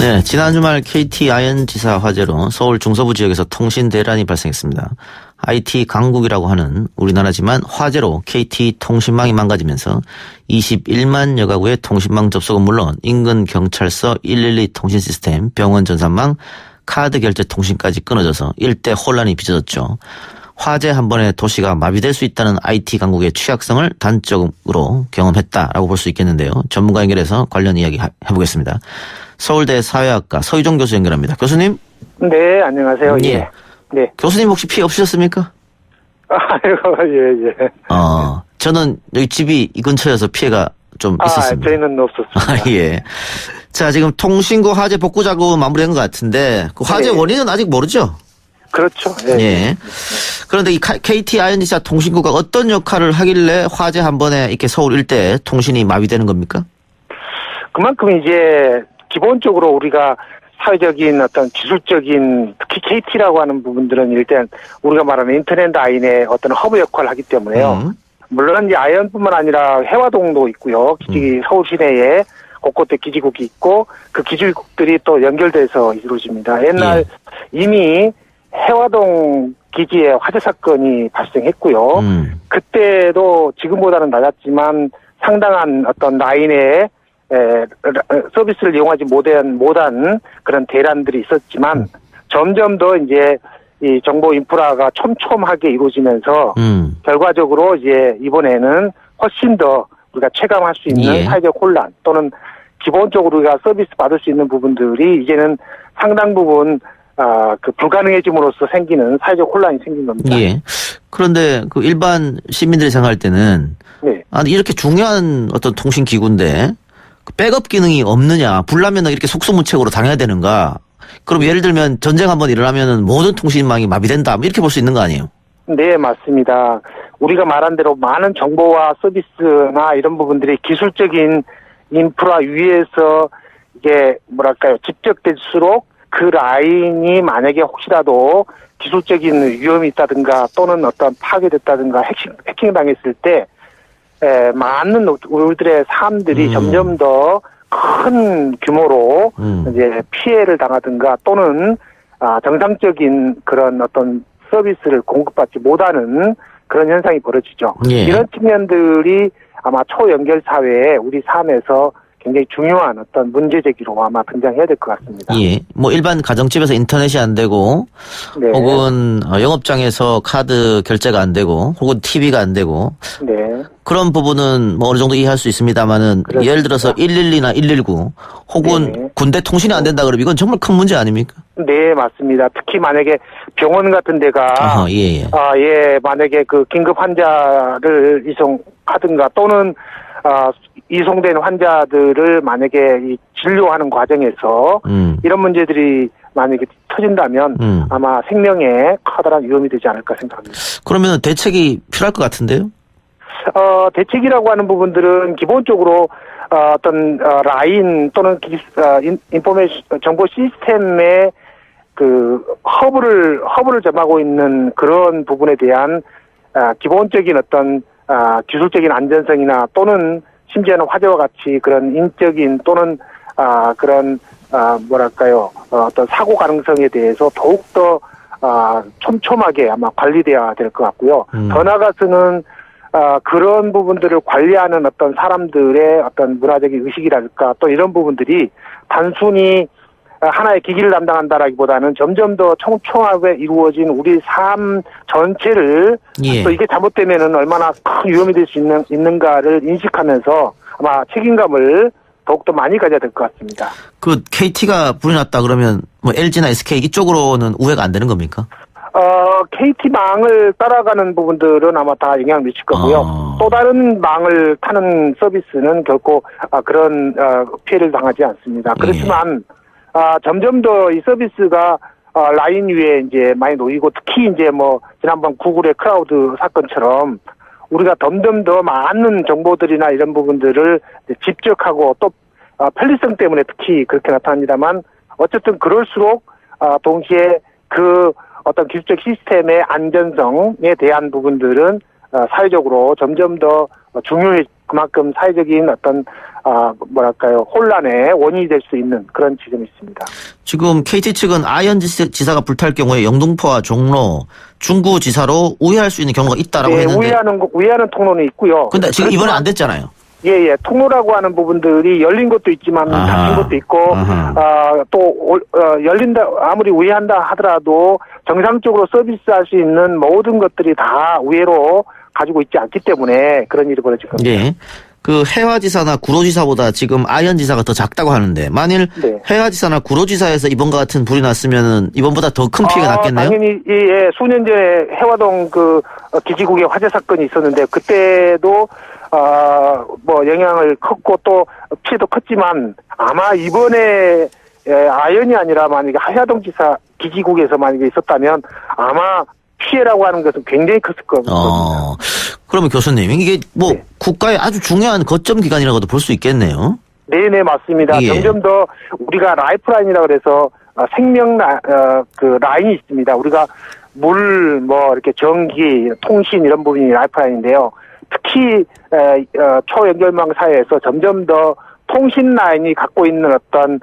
네, 지난 주말 KT 아현지사 화재로 서울 중서부 지역에서 통신 대란이 발생했습니다. IT 강국이라고 하는 우리나라지만 화재로 KT 통신망이 망가지면서 21만여 가구의 통신망 접속은 물론 인근 경찰서 112 통신 시스템, 병원 전산망, 카드 결제 통신까지 끊어져서 일대 혼란이 빚어졌죠. 화재 한 번에 도시가 마비될 수 있다는 IT 강국의 취약성을 단적으로 경험했다라고 볼 수 있겠는데요. 전문가 연결해서 관련 이야기 해보겠습니다. 서울대 사회학과 서희종 교수 연결합니다. 교수님. 네, 안녕하세요. 예. 예. 네. 교수님 혹시 피해 없으셨습니까? 아이고, 예. 저는 여기 집이 이 근처여서 피해가 좀 있었습니다. 저희는 없었습니다. 예. 자, 지금 통신구 화재 복구 작업은 마무리된 것 같은데 그 화재 네. 원인은 아직 모르죠? 그렇죠. 예. 예. 그런데 이 KT 아현지사 통신구가 어떤 역할을 하길래 화재 한 번에 이렇게 서울 일대에 통신이 마비되는 겁니까? 그만큼 이제 기본적으로 우리가 사회적인 어떤 기술적인 특히 KT라고 하는 부분들은 일단 우리가 말하는 인터넷 라인의 어떤 허브 역할을 하기 때문에요. 물론 이제 아현뿐만 아니라 해화동도 있고요. 서울 시내에 곳곳에 기지국이 있고 그 기지국들이 또 연결돼서 이루어집니다. 옛날 이미 해화동 기지에 화재 사건이 발생했고요. 그때도 지금보다는 낮았지만 상당한 어떤 라인의 서비스를 이용하지 못한 그런 대란들이 있었지만 점점 더 이제 이 정보 인프라가 촘촘하게 이루어지면서 결과적으로 이제 이번에는 훨씬 더 우리가 체감할 수 있는 사회적 혼란 또는 기본적으로 우리가 서비스 받을 수 있는 부분들이 이제는 상당 부분 불가능해짐으로써 생기는 사회적 혼란이 생긴 겁니다. 예. 그런데 그 일반 시민들이 생각할 때는 이렇게 중요한 어떤 통신 기구인데 그 백업 기능이 없느냐, 불나면 이렇게 속수무책으로 당해야 되는가? 그럼 예를 들면 전쟁 한번 일어나면 모든 통신망이 마비된다, 이렇게 볼 수 있는 거 아니에요? 네, 맞습니다. 우리가 말한 대로 많은 정보와 서비스나 이런 부분들이 기술적인 인프라 위에서 이게 집적될수록 그 라인이 만약에 혹시라도 기술적인 위험이 있다든가 또는 어떤 파괴됐다든가 해킹당했을 때 많은 우리들의 삶들이 점점 더 큰 규모로 이제 피해를 당하든가 또는 정상적인 그런 어떤 서비스를 공급받지 못하는 그런 현상이 벌어지죠. 이런 측면들이 아마 초연결 사회에 우리 삶에서 굉장히 중요한 어떤 문제 제기로 아마 등장해야 될 것 같습니다. 예. 뭐 일반 가정집에서 인터넷이 안 되고 혹은 영업장에서 카드 결제가 안 되고 혹은 TV가 안 되고 그런 부분은 뭐 어느 정도 이해할 수 있습니다만은 예를 들어서 112나 119 혹은 군대 통신이 안 된다 그러면 이건 정말 큰 문제 아닙니까? 네, 맞습니다. 특히 만약에 병원 같은 데가 만약에 그 긴급 환자를 이송하든가 또는 이송된 환자들을 만약에 이 진료하는 과정에서 이런 문제들이 만약에 터진다면 아마 생명에 커다란 위험이 되지 않을까 생각합니다. 그러면 대책이 필요할 것 같은데요? 대책이라고 하는 부분들은 기본적으로 어떤 라인 또는 인포메이션 정보 시스템의 그 허브를 점하고 있는 그런 부분에 대한 기본적인 어떤 기술적인 안전성이나 또는 심지어는 화재와 같이 그런 인적인 또는 그런 어떤 사고 가능성에 대해서 더욱더 촘촘하게 아마 관리돼야 될 것 같고요. 더 나아가서는 그런 부분들을 관리하는 어떤 사람들의 어떤 문화적인 의식이랄까 또 이런 부분들이 단순히 하나의 기기를 담당한다라기보다는 점점 더 촘촘하게 이루어진 우리 삶 전체를 또 이게 잘못되면은 얼마나 큰 위험이 될 수 있는가를 인식하면서 아마 책임감을 더욱더 많이 가져야 될 것 같습니다. 그 KT가 불이 났다 그러면 뭐 LG나 SK 이쪽으로는 우회가 안 되는 겁니까? KT망을 따라가는 부분들은 아마 다 영향을 미칠 거고요. 또 다른 망을 타는 서비스는 결코 그런 피해를 당하지 않습니다. 그렇지만 점점 더 이 서비스가 라인 위에 이제 많이 놓이고 특히 이제 뭐 지난번 구글의 클라우드 사건처럼 우리가 점점 더 많은 정보들이나 이런 부분들을 집적하고 또 편리성 때문에 특히 그렇게 나타납니다만 어쨌든 그럴수록 동시에 그 어떤 기술적 시스템의 안전성에 대한 부분들은 사회적으로 점점 더 중요해지고 그만큼 사회적인 어떤 혼란의 원인이 될 수 있는 그런 지점이 있습니다. 지금 KT 측은 아현 지사가 불탈 경우에 영등포와 종로, 중구 지사로 우회할 수 있는 경우가 있다라고 했는데. 우회하는 통로는 있고요. 근데 지금 이번에 안 됐잖아요. 예. 통로라고 하는 부분들이 열린 것도 있지만 닫힌 것도 있고, 열린다, 아무리 우회한다 하더라도 정상적으로 서비스할 수 있는 모든 것들이 다 우회로 가지고 있지 않기 때문에 그런 일이 벌어질 겁니다. 예. 그 해화지사나 구로지사보다 지금 아현지사가 더 작다고 하는데 만일 해화지사나 구로지사에서 이번과 같은 불이 났으면은 이번보다 더 큰 피해가 났겠네요. 당연히 수년 전에 해화동 그 기지국의 화재 사건이 있었는데 그때도 영향을 컸고 또 피해도 컸지만 아마 이번에 아현이 아니라 만약에 하야동 지사 기지국에서 만약에 있었다면 아마 피해라고 하는 것은 굉장히 컸을 겁니다. 그러면 교수님 이게 국가의 아주 중요한 거점 기관이라고도 볼 수 있겠네요. 네, 맞습니다. 예. 점점 더 우리가 라이프라인이라고 그래서 생명 라인이 있습니다. 우리가 물, 이렇게 전기, 통신 이런 부분이 라이프라인인데요. 특히 초연결망 사회에서 점점 더 통신 라인이 갖고 있는 어떤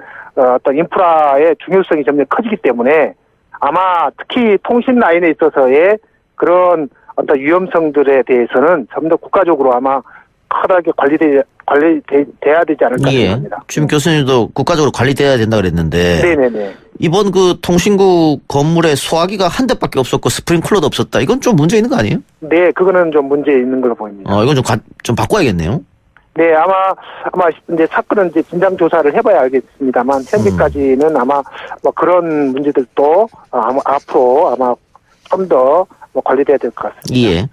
인프라의 중요성이 점점 커지기 때문에 아마 특히 통신 라인에 있어서의 그런 어떤 위험성들에 대해서는 좀 더 국가적으로 아마 커다랗게 관리돼야 되지 않을까 생각합니다. 지금 교수님도 국가적으로 관리돼야 된다 그랬는데. 네네네. 이번 그 통신국 건물에 소화기가 한 대밖에 없었고 스프링클러도 없었다. 이건 좀 문제 있는 거 아니에요? 네, 그거는 좀 문제 있는 걸로 보입니다. 이건 좀 바꿔야겠네요. 네, 아마 이제 사건은 이제 진상 조사를 해봐야 알겠습니다만 현재까지는 아마 그런 문제들도 앞으로 아마 좀 더 관리돼야 될 것 같습니다. 예.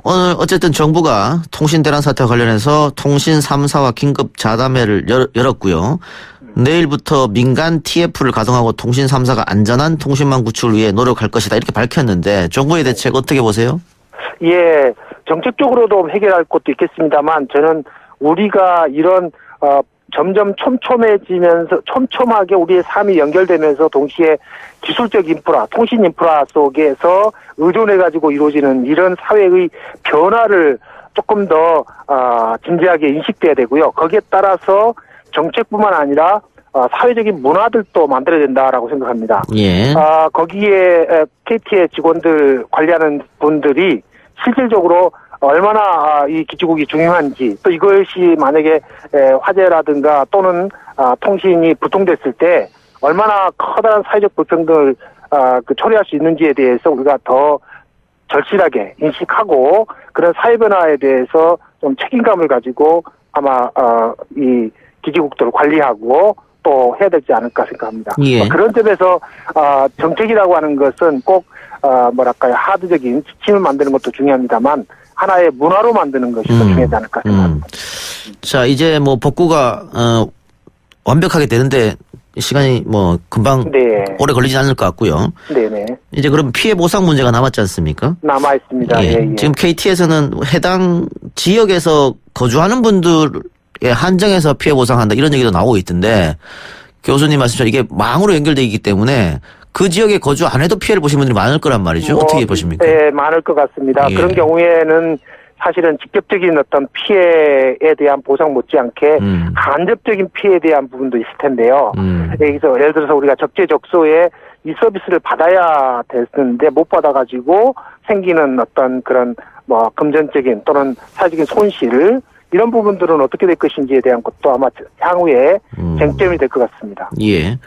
오늘 어쨌든 정부가 통신대란 사태와 관련해서 통신 3사와 긴급 자담회를 열었고요. 내일부터 민간 TF를 가동하고 통신 3사가 안전한 통신망 구축을 위해 노력할 것이다 이렇게 밝혔는데 정부의 대책 어떻게 보세요? 예, 정책적으로도 해결할 것도 있겠습니다만 저는 우리가 이런 점점 촘촘하게 우리의 삶이 연결되면서 동시에 기술적 인프라, 통신 인프라 속에서 의존해가지고 이루어지는 이런 사회의 변화를 조금 더 진지하게 인식돼야 되고요. 거기에 따라서 정책뿐만 아니라 사회적인 문화들도 만들어야 된다라고 생각합니다. 예. 거기에 KT의 직원들 관리하는 분들이 실질적으로 얼마나 이 기지국이 중요한지 또 이것이 만약에 화재라든가 또는 통신이 부통됐을 때 얼마나 커다란 사회적 불평등을 처리할 수 있는지에 대해서 우리가 더 절실하게 인식하고 그런 사회 변화에 대해서 좀 책임감을 가지고 아마 이 기지국들을 관리하고 또 해야 되지 않을까 생각합니다. 예. 그런 점에서 정책이라고 하는 것은 꼭 하드적인 지침을 만드는 것도 중요합니다만 하나의 문화로 만드는 것이 더 중요하지 않을까 생각합니다. 자, 이제 복구가 완벽하게 되는데 시간이 금방 오래 걸리진 않을 것 같고요. 네네. 이제 그럼 피해 보상 문제가 남았지 않습니까? 남아 있습니다. 예. 지금 KT에서는 해당 지역에서 거주하는 분들의 한정해서 피해 보상한다 이런 얘기도 나오고 있던데 교수님 말씀처럼 이게 망으로 연결되어 있기 때문에 그 지역에 거주 안 해도 피해를 보신 분들이 많을 거란 말이죠. 어떻게 보십니까? 네, 많을 것 같습니다. 예. 그런 경우에는 사실은 직접적인 어떤 피해에 대한 보상 못지않게 간접적인 피해에 대한 부분도 있을 텐데요. 여기서 예를 들어서 우리가 적재적소에 이 서비스를 받아야 됐는데 못 받아가지고 생기는 어떤 그런 금전적인 또는 사회적인 손실 이런 부분들은 어떻게 될 것인지에 대한 것도 아마 향후에 쟁점이 될 것 같습니다. 예.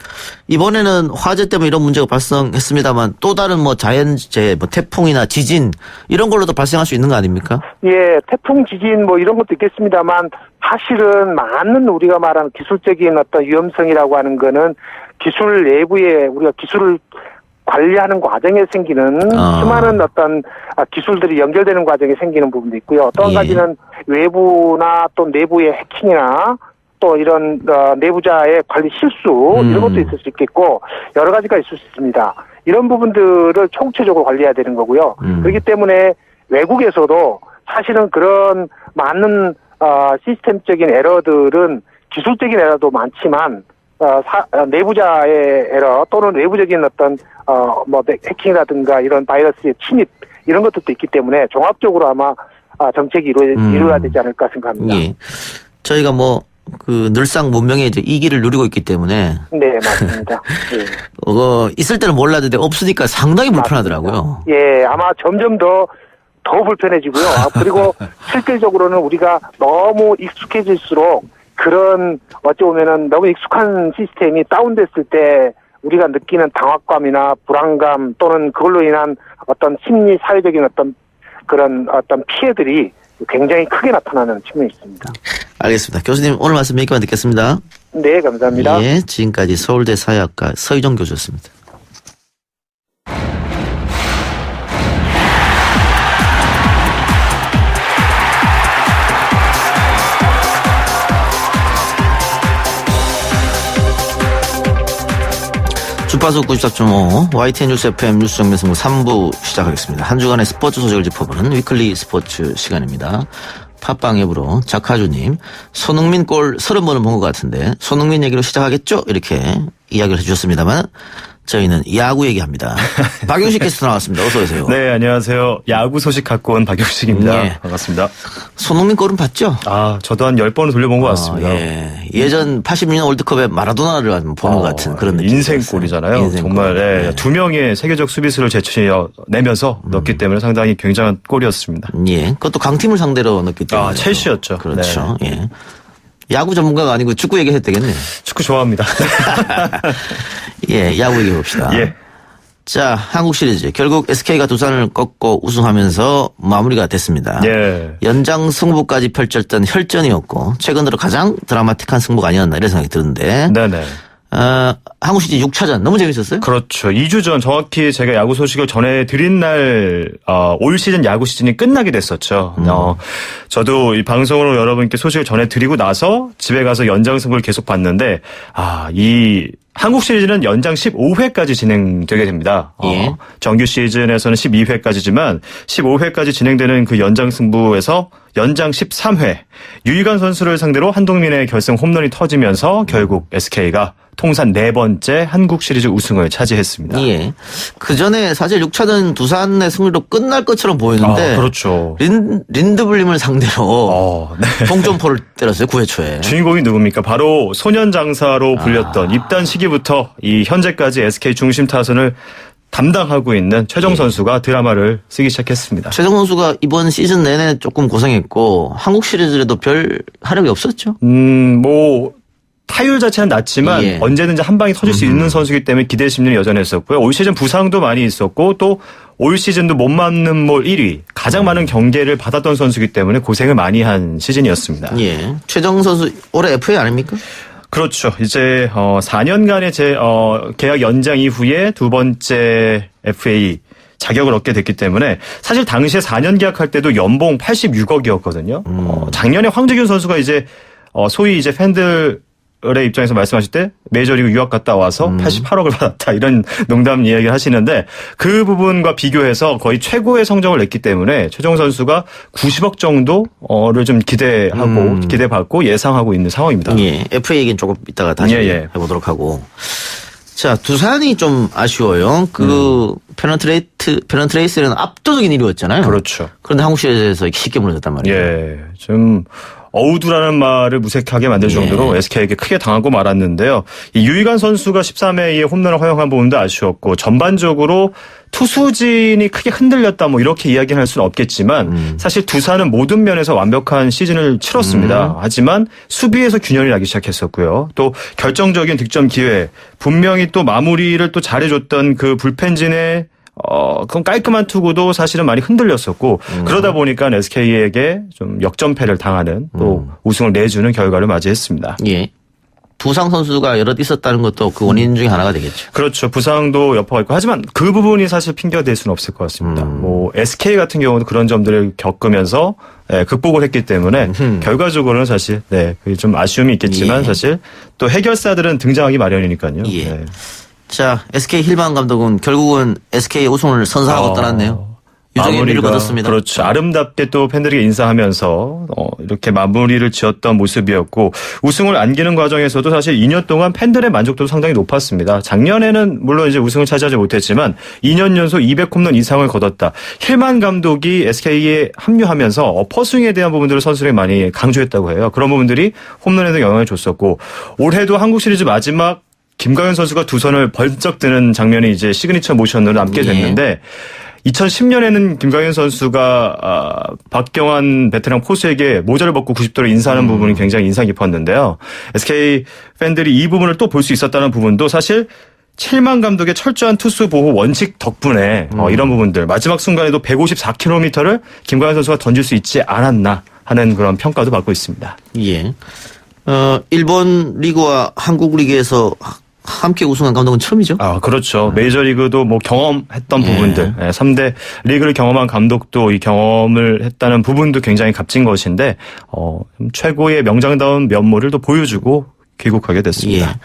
이번에는 화재 때문에 이런 문제가 발생했습니다만 또 다른 자연재해, 태풍이나 지진 이런 걸로도 발생할 수 있는 거 아닙니까? 예, 태풍, 지진 이런 것도 있겠습니다만 사실은 많은 우리가 말하는 기술적인 어떤 위험성이라고 하는 거는 기술 내부에 우리가 기술을 관리하는 과정에 생기는 수많은 어떤 기술들이 연결되는 과정에 생기는 부분도 있고요. 또 한 가지는 외부나 또 내부의 해킹이나 또 이런 내부자의 관리 실수 이런 것도 있을 수 있겠고 여러 가지가 있을 수 있습니다. 이런 부분들을 총체적으로 관리해야 되는 거고요. 그렇기 때문에 외국에서도 사실은 그런 많은 시스템적인 에러들은 기술적인 에러도 많지만 내부자의 에러 또는 외부적인 어떤 해킹이라든가 이런 바이러스의 침입 이런 것들도 있기 때문에 종합적으로 아마 정책이 이루어야 되지 않을까 생각합니다. 예. 저희가 늘상 문명의 이제 이기를 누리고 있기 때문에. 네, 맞습니다. 예. 있을 때는 몰랐는데 없으니까 상당히 불편하더라고요. 예, 아마 점점 더 불편해지고요. 그리고 실질적으로는 우리가 너무 익숙해질수록 그런 어찌 보면은 너무 익숙한 시스템이 다운됐을 때 우리가 느끼는 당혹감이나 불안감 또는 그걸로 인한 어떤 심리 사회적인 어떤 그런 어떤 피해들이 굉장히 크게 나타나는 측면이 있습니다. 알겠습니다. 교수님 오늘 말씀 여기까지 듣겠습니다. 네, 감사합니다. 예, 지금까지 서울대 사회학과 서희정 교수였습니다. 주파수 94.5 YTN 뉴스 FM 뉴스 정면승부 3부 시작하겠습니다. 한 주간의 스포츠 소식을 짚어보는 위클리 스포츠 시간입니다. 팟빵 앱으로 작하주님, 손흥민 골 30번은 본 것 같은데 손흥민 얘기로 시작하겠죠? 이렇게 이야기를 해주셨습니다만 저희는 야구 얘기합니다. 박용식 캐스터 나왔습니다. 어서 오세요. 네, 안녕하세요. 야구 소식 갖고 온 박용식입니다. 네. 반갑습니다. 손흥민 골은 봤죠? 저도 한 10번은 돌려본 것 같습니다. 예전 86년 월드컵에 마라도나를 보는 것 같은 그런 느낌. 인생골이잖아요. 인생골. 정말 두 명의 세계적 수비수를 제쳐내면서 넣기 때문에 상당히 굉장한 골이었습니다. 예, 그것도 강팀을 상대로 넣기 때문에. 첼시였죠. 그렇죠. 네. 예. 야구 전문가가 아니고 축구 얘기해도 되겠네요. 축구 좋아합니다. 예, 야구 얘기해 봅시다. 예. 자, 한국 시리즈. 결국 SK가 두산을 꺾고 우승하면서 마무리가 됐습니다. 예. 연장 승부까지 펼쳤던 혈전이었고, 최근 들어 가장 드라마틱한 승부가 아니었나 이런 생각이 드는데. 네네. 한국 시리즈 6차전 너무 재밌었어요? 그렇죠. 2주 전 정확히 제가 야구 소식을 전해드린 날 올 시즌 야구 시즌이 끝나게 됐었죠. 저도 이 방송으로 여러분께 소식을 전해드리고 나서 집에 가서 연장 승부를 계속 봤는데 이 한국 시리즈는 연장 15회까지 진행되게 됩니다. 예. 정규 시즌에서는 12회까지지만 15회까지 진행되는 그 연장 승부에서 연장 13회 유희관 선수를 상대로 한동민의 결승 홈런이 터지면서 결국 SK가 통산 4번째 한국 시리즈 우승을 차지했습니다. 예. 그 전에 사실 6차전 두산의 승리로 끝날 것처럼 보였는데. 그렇죠. 린드블림을 상대로 네. 동점포를 때렸어요. 9회 초에. 주인공이 누굽니까? 바로 소년장사로 불렸던 입단 시기부터 이 현재까지 SK 중심 타선을 담당하고 있는 최정 선수가 드라마를 쓰기 시작했습니다. 최정 선수가 이번 시즌 내내 조금 고생했고 한국 시리즈에도 별 활약이 없었죠. 타율 자체는 낮지만 언제든지 한 방이 터질 수 있는 선수이기 때문에 기대 심리는 여전히 있었고요. 올 시즌 부상도 많이 있었고 또 올 시즌도 못 맞는 볼 1위 가장 많은 경계를 받았던 선수이기 때문에 고생을 많이 한 시즌이었습니다. 예. 최정 선수 올해 FA 아닙니까? 그렇죠. 이제 4년간의 계약 연장 이후에 두 번째 FA 자격을 얻게 됐기 때문에 사실 당시에 4년 계약할 때도 연봉 86억이었거든요. 작년에 황재균 선수가 이제 소위 이제 팬들의 입장에서 말씀하실 때 메이저리그 유학 갔다 와서 88억을 받았다 이런 농담 이야기를 하시는데 그 부분과 비교해서 거의 최고의 성적을 냈기 때문에 최정 선수가 90억 정도를 좀 기대받고 예상하고 있는 상황입니다. 예. FA 얘기는 조금 이따가 다시 해보도록 하고. 자, 두산이 좀 아쉬워요. 페넌트 레이스는 압도적인 1위였잖아요. 그렇죠. 그런데 한국 시리즈에서 쉽게 무너졌단 말이에요. 예. 좀 어우두라는 말을 무색하게 만들 정도로 SK에게 크게 당하고 말았는데요. 이 유희관 선수가 13회에 홈런을 허용한 부분도 아쉬웠고 전반적으로 투수진이 크게 흔들렸다 이렇게 이야기할 수는 없겠지만 사실 두산은 모든 면에서 완벽한 시즌을 치렀습니다. 하지만 수비에서 균열이 나기 시작했었고요. 또 결정적인 득점 기회 분명히 또 마무리를 또 잘해줬던 그 불펜진의 그건 깔끔한 투구도 사실은 많이 흔들렸었고 그러다 보니까 SK에게 좀 역전패를 당하는 또 우승을 내주는 결과를 맞이했습니다. 예. 부상 선수가 여럿 있었다는 것도 그 원인 중에 하나가 되겠죠. 그렇죠. 부상도 여파가 있고 하지만 그 부분이 사실 핑계가 될 수는 없을 것 같습니다. SK 같은 경우도 그런 점들을 겪으면서 극복을 했기 때문에 결과적으로는 사실 그게 좀 아쉬움이 있겠지만 사실 또 해결사들은 등장하기 마련이니까요. 예. 네. 자, SK 힐반 감독은 결국은 SK의 우승을 선사하고 떠났네요. 유종의 미를 거뒀습니다. 그렇죠. 아름답게 또 팬들에게 인사하면서 이렇게 마무리를 지었던 모습이었고 우승을 안기는 과정에서도 사실 2년 동안 팬들의 만족도도 상당히 높았습니다. 작년에는 물론 이제 우승을 차지하지 못했지만 2년 연속 200홈런 이상을 거뒀다. 힐만 감독이 SK에 합류하면서 어퍼스윙에 대한 부분들을 선수들이 많이 강조했다고 해요. 그런 부분들이 홈런에도 영향을 줬었고 올해도 한국 시리즈 마지막 김광현 선수가 두 손을 번쩍 드는 장면이 이제 시그니처 모션으로 남게 됐는데 2010년에는 김광현 선수가 박경환 베테랑 포수에게 모자를 벗고 90도로 인사하는 부분이 굉장히 인상 깊었는데요. SK 팬들이 이 부분을 또 볼 수 있었다는 부분도 사실 칠만 감독의 철저한 투수 보호 원칙 덕분에 이런 부분들 마지막 순간에도 154km를 김광현 선수가 던질 수 있지 않았나 하는 그런 평가도 받고 있습니다. 예. 일본 리그와 한국 리그에서 함께 우승한 감독은 처음이죠? 아, 그렇죠. 메이저리그도 뭐 경험했던 부분들, 3대 리그를 경험한 감독도 이 경험을 했다는 부분도 굉장히 값진 것인데, 최고의 명장다운 면모를 또 보여주고 귀국하게 됐습니다. 예.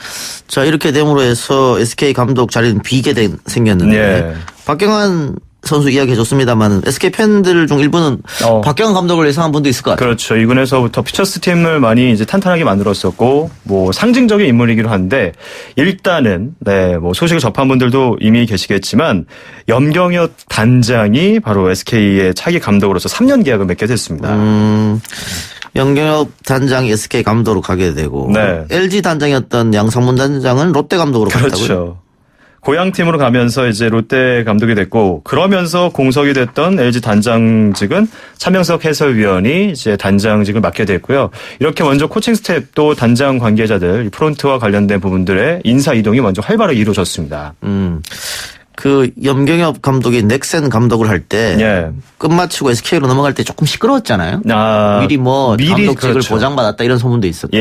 자, 이렇게 됨으로 해서 SK 감독 자리는 비게 생겼는데, 예. 박경환 선수 이야기해 줬습니다만 SK 팬들 중 일부는 박경환 감독을 예상한 분도 있을 것 같아요. 그렇죠. 이군에서부터 피처스 팀을 많이 이제 탄탄하게 만들었었고 뭐 상징적인 인물이기도 한데 일단은 뭐 소식을 접한 분들도 이미 계시겠지만 염경엽 단장이 바로 SK의 차기 감독으로서 3년 계약을 맺게 됐습니다. 염경엽 단장이 SK 감독으로 가게 되고 LG 단장이었던 양상문 단장은 롯데 감독으로 갔다고요? 그렇죠. 고향팀으로 가면서 이제 롯데 감독이 됐고 그러면서 공석이 됐던 LG 단장직은 차명석 해설위원이 이제 단장직을 맡게 됐고요. 이렇게 먼저 코칭 스텝 또 단장 관계자들 프론트와 관련된 부분들의 인사 이동이 먼저 활발하게 이루어졌습니다. 그 염경엽 감독이 넥센 감독을 할 때 끝마치고 SK로 넘어갈 때 조금 시끄러웠잖아요. 미리 감독직을 그렇죠. 보장받았다 이런 소문도 있었고.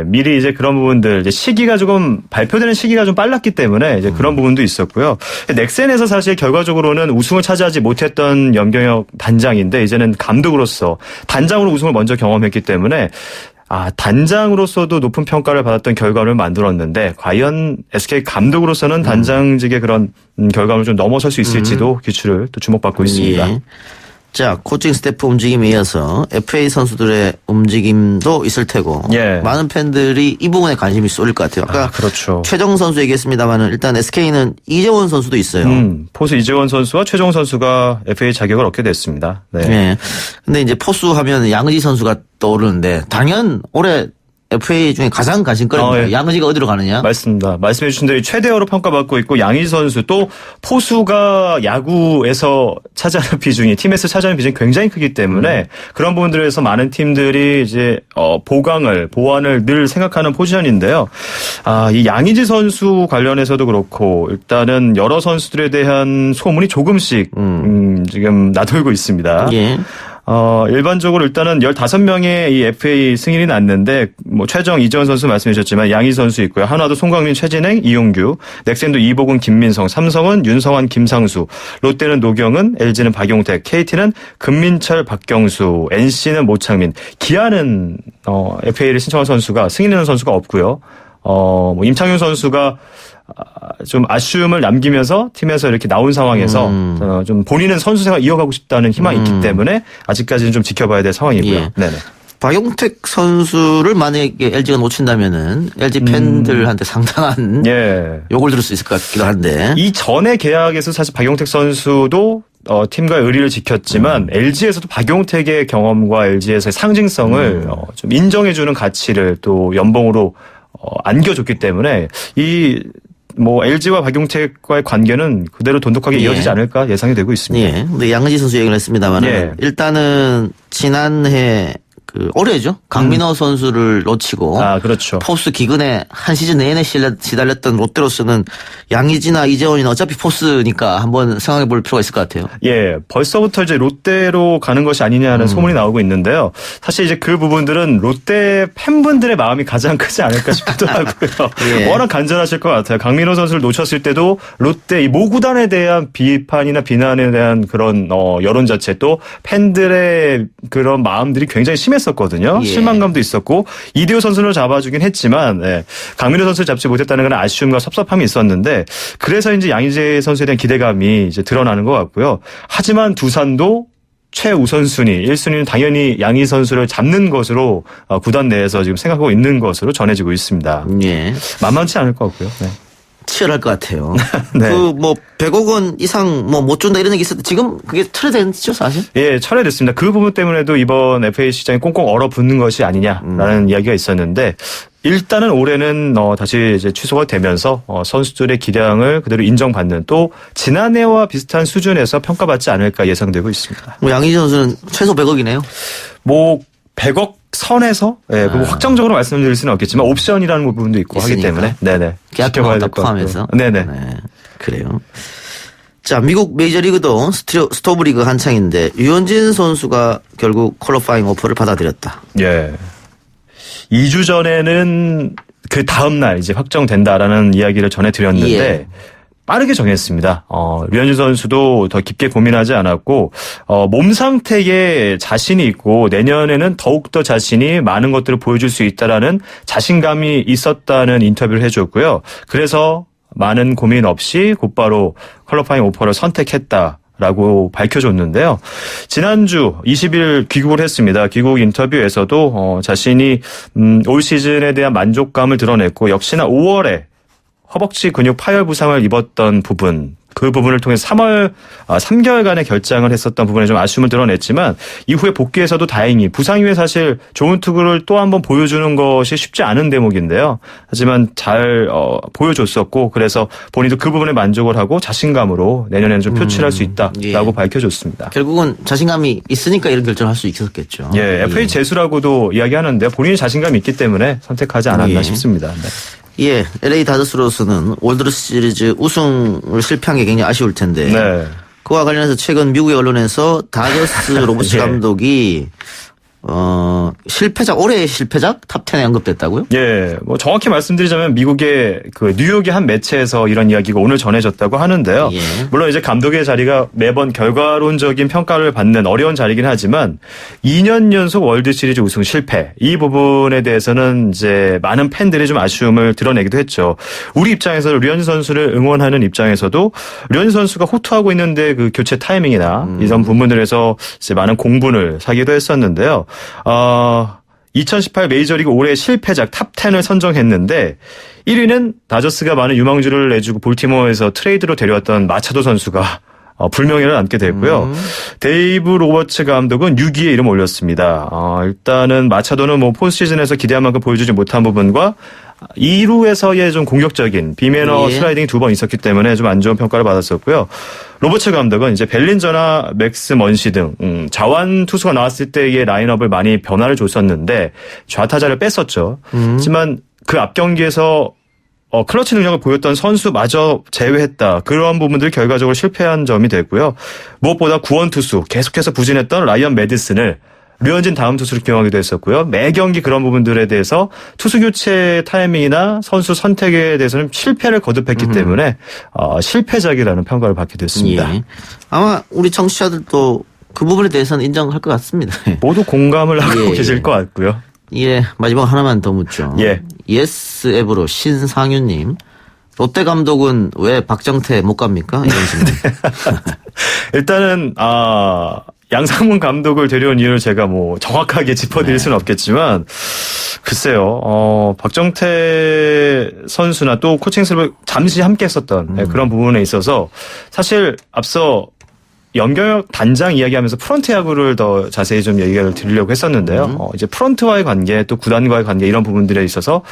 미리 이제 그런 부분들 이제 시기가 조금 발표되는 시기가 좀 빨랐기 때문에 이제 그런 부분도 있었고요. 넥센에서 사실 결과적으로는 우승을 차지하지 못했던 염경엽 단장인데 이제는 감독으로서 단장으로 우승을 먼저 경험했기 때문에 단장으로서도 높은 평가를 받았던 결과를 만들었는데 과연 SK 감독으로서는 단장직의 그런 결과를 좀 넘어설 수 있을지도 기출을 또 주목받고 있습니다. 예. 자, 코칭 스태프 움직임에 이어서 FA 선수들의 움직임도 있을 테고 많은 팬들이 이 부분에 관심이 쏠릴 것 같아요. 아까 그렇죠. 최정 선수 얘기했습니다만 일단 SK는 이재원 선수도 있어요. 포수 이재원 선수와 최정 선수가 FA 자격을 얻게 됐습니다. 네. 근데 이제 포수 하면 양의지 선수가 떠오르는데 당연 올해 FA 중에 가장 관심거리입니다. 양의지가 어디로 가느냐? 맞습니다. 말씀해 주신 대로 최대어로 평가받고 있고 양의지 선수 또 포수가 야구에서 차지하는 비중이 팀에서 차지하는 비중이 굉장히 크기 때문에 그런 부분들에서 많은 팀들이 이제 보완을 늘 생각하는 포지션인데요. 이 양의지 선수 관련해서도 그렇고 일단은 여러 선수들에 대한 소문이 조금씩 지금 나돌고 있습니다. 예. 일반적으로 일단은 15명의 이 FA 승인이 났는데, 최정, 이재원 선수 말씀해 주셨지만, 양희 선수 있고요. 한화도 송강민, 최진행, 이용규, 넥센도 이보근, 김민성, 삼성은 윤성환, 김상수, 롯데는 노경은, LG는 박용택, KT는 금민철, 박경수, NC는 모창민, 기아는, FA를 신청한 선수가, 승인하는 선수가 없고요. 임창윤 선수가 좀 아쉬움을 남기면서 팀에서 이렇게 나온 상황에서 좀 본인은 선수 생활 이어가고 싶다는 희망이 있기 때문에 아직까지는 좀 지켜봐야 될 상황이고요. 예. 네네. 박용택 선수를 만약에 LG가 놓친다면은 LG 팬들한테 상당한 욕을 들을 수 있을 것 같기도 한데 이 전에 계약에서 사실 박용택 선수도 팀과의 의리를 지켰지만 LG에서도 박용택의 경험과 LG에서의 상징성을 좀 인정해주는 가치를 또 연봉으로 안겨줬기 때문에 LG와 박용택과의 관계는 그대로 돈독하게 이어지지 않을까 예상이 되고 있습니다. 근데 양의지 선수 얘기를 했습니다만 일단은 지난해 올해죠. 강민호 선수를 놓치고 그렇죠. 포스 기근에 한 시즌 내내 시달렸던 롯데로서는 양의지나 이재원이나 어차피 포스니까 한번 생각해 볼 필요가 있을 것 같아요. 벌써부터 이제 롯데로 가는 것이 아니냐는 소문이 나오고 있는데요. 사실 이제 그 부분들은 롯데 팬분들의 마음이 가장 크지 않을까 싶기도 하고요. 워낙 간절하실 것 같아요. 강민호 선수를 놓쳤을 때도 롯데 이 모구단에 대한 비판이나 비난에 대한 그런 여론 자체 또 팬들의 그런 마음들이 굉장히 심했어요. 상했었거든요. 예. 실망감도 있었고 이대호 선수를 잡아주긴 했지만 강민호 선수를 잡지 못했다는 건 아쉬움과 섭섭함이 있었는데 그래서 이제 양의재 선수에 대한 기대감이 이제 드러나는 것 같고요. 하지만 두산도 최우선순위 1순위는 당연히 양희 선수를 잡는 것으로 구단 내에서 지금 생각하고 있는 것으로 전해지고 있습니다. 예. 만만치 않을 것 같고요. 네. 치열할 것 같아요. 네. 그 뭐 100억 원 이상 뭐 못 준다 이런 얘기 있었는데 지금 그게 철회됐죠 사실? 예, 철회됐습니다. 그 부분 때문에도 이번 FA 시장이 꽁꽁 얼어붙는 것이 아니냐라는 이야기가 있었는데 일단은 올해는 다시 이제 취소가 되면서 선수들의 기량을 그대로 인정받는 또 지난해와 비슷한 수준에서 평가받지 않을까 예상되고 있습니다. 뭐 양희지 선수는 최소 100억이네요. 뭐 100억 선에서 그거 확정적으로 말씀드릴 수는 없겠지만 옵션이라는 부분도 있고 있으니까. 하기 때문에 네네 계약금을 다 포함해서. 네네. 네. 그래요. 자, 미국 메이저리그도 스토브리그 한창인데 유현진 선수가 결국 퀄리파잉 오퍼를 받아들였다. 예. 2주 전에는 그 다음날 이제 확정된다라는 이야기를 전해드렸는데 예. 빠르게 정했습니다. 류현진 선수도 더 깊게 고민하지 않았고 몸 상태에 자신이 있고 내년에는 더욱더 자신이 많은 것들을 보여줄 수 있다라는 자신감이 있었다는 인터뷰를 해줬고요. 그래서 많은 고민 없이 곧바로 퀄리파잉 오퍼를 선택했다라고 밝혀줬는데요. 지난주 20일 귀국을 했습니다. 귀국 인터뷰에서도 자신이 올 시즌에 대한 만족감을 드러냈고 역시나 5월에 허벅지 근육 파열 부상을 입었던 부분 그 부분을 통해 3개월간의 결장을 했었던 부분에 좀 아쉬움을 드러냈지만 이후에 복귀해서도 다행히 부상 이후에 사실 좋은 투구를 또 한번 보여주는 것이 쉽지 않은 대목인데요. 하지만 잘 보여줬었고 그래서 본인도 그 부분에 만족을 하고 자신감으로 내년에는 좀 표출할 수 있다라고 예. 밝혀줬습니다. 결국은 자신감이 있으니까 이런 결정을 할 수 있었겠죠. 예, FA 재수라고도 이야기하는데요. 본인이 자신감이 있기 때문에 선택하지 않았나 예. 싶습니다. 네. 예, LA 다저스로서는 월드 시리즈 우승을 실패한 게 굉장히 아쉬울 텐데 네. 그와 관련해서 최근 미국의 언론에서 다저스 로버츠 예. 감독이 실패작 올해의 실패작 탑10에 언급됐다고요? 예, 뭐 정확히 말씀드리자면 미국의 그 뉴욕의 한 매체에서 이런 이야기가 오늘 전해졌다고 하는데요. 예. 물론 이제 감독의 자리가 매번 결과론적인 평가를 받는 어려운 자리긴 하지만 2년 연속 월드 시리즈 우승 실패 이 부분에 대해서는 이제 많은 팬들이 좀 아쉬움을 드러내기도 했죠. 우리 입장에서 류현진 선수를 응원하는 입장에서도 류현진 선수가 호투하고 있는데 그 교체 타이밍이나 이런 부분들에서 이제 많은 공분을 사기도 했었는데요. 2018 메이저리그 올해 실패작 탑10을 선정했는데 1위는 다저스가 많은 유망주를 내주고 볼티모어에서 트레이드로 데려왔던 마차도 선수가 불명예를 안게 됐고요. 데이브 로버츠 감독은 6위에 이름 올렸습니다. 일단은 마차도는 뭐 포스시즌에서 기대한 만큼 보여주지 못한 부분과 2루에서의 좀 공격적인 비매너 예. 슬라이딩이 2번 있었기 때문에 좀 안 좋은 평가를 받았었고요. 로버츠 감독은 이제 벨린저나 맥스 먼시 등 자완 투수가 나왔을 때의 라인업을 많이 변화를 줬었는데 좌타자를 뺐었죠. 하지만 그 앞 경기에서 클러치 능력을 보였던 선수마저 제외했다. 그런 부분들이 결과적으로 실패한 점이 됐고요. 무엇보다 구원 투수 계속해서 부진했던 라이언 매디슨을 류현진 다음 투수를 기용하기도 했었고요. 매 경기 그런 부분들에 대해서 투수 교체 타이밍이나 선수 선택에 대해서는 실패를 거듭했기 때문에 실패작이라는 평가를 받게 됐습니다. 예. 아마 우리 청취자들도 그 부분에 대해서는 인정할 것 같습니다. 모두 공감을 하고 예. 계실 것 같고요. 예, 마지막 하나만 더 묻죠. 예. 예스 앱으로 신상윤님. 롯데 감독은 왜 박정태 못 갑니까? 이런 질문. 일단은 양상문 감독을 데려온 이유를 제가 뭐 정확하게 짚어드릴 수는 없겠지만 글쎄요. 박정태 선수나 또 코칭 스텝을 잠시 함께 했었던 그런 부분에 있어서 사실 앞서 염경엽 단장 이야기하면서 프런트 야구를 더 자세히 좀 얘기를 드리려고 했었는데요. 이제 프런트와의 관계 또 구단과의 관계 이런 부분들에 있어서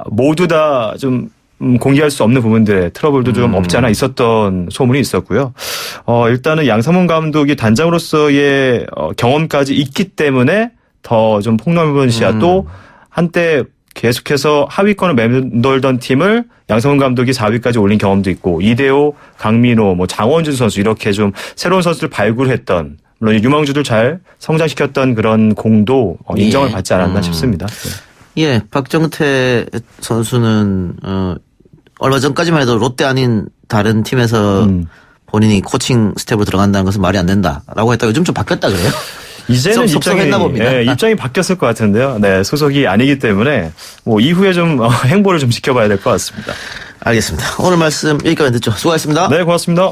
모두 다 좀 공개할 수 없는 부분들의 트러블도 좀 없지 않아 있었던 소문이 있었고요. 일단은 양상문 감독이 단장으로서의 경험까지 있기 때문에 더 좀 폭넓은 시야 또 한때 계속해서 하위권을 맴돌던 팀을 양상문 감독이 4위까지 올린 경험도 있고 이대호, 강민호, 뭐 장원준 선수 이렇게 좀 새로운 선수를 발굴했던 물론 유망주들 잘 성장시켰던 그런 공도 인정을 받지 않았나 싶습니다. 네. 예, 박정태 선수는 얼마 전까지만 해도 롯데 아닌 다른 팀에서 본인이 코칭 스텝으로 들어간다는 것은 말이 안 된다라고 했다가 요즘 좀 바뀌었다 그래요? 이제는 좀 속상했나 봅니다. 입장이 바뀌었을 것 같은데요. 네, 소속이 아니기 때문에 뭐 이후에 좀 행보를 좀 지켜봐야 될 것 같습니다. 알겠습니다. 오늘 말씀 여기까지 듣죠. 수고하셨습니다. 네, 고맙습니다.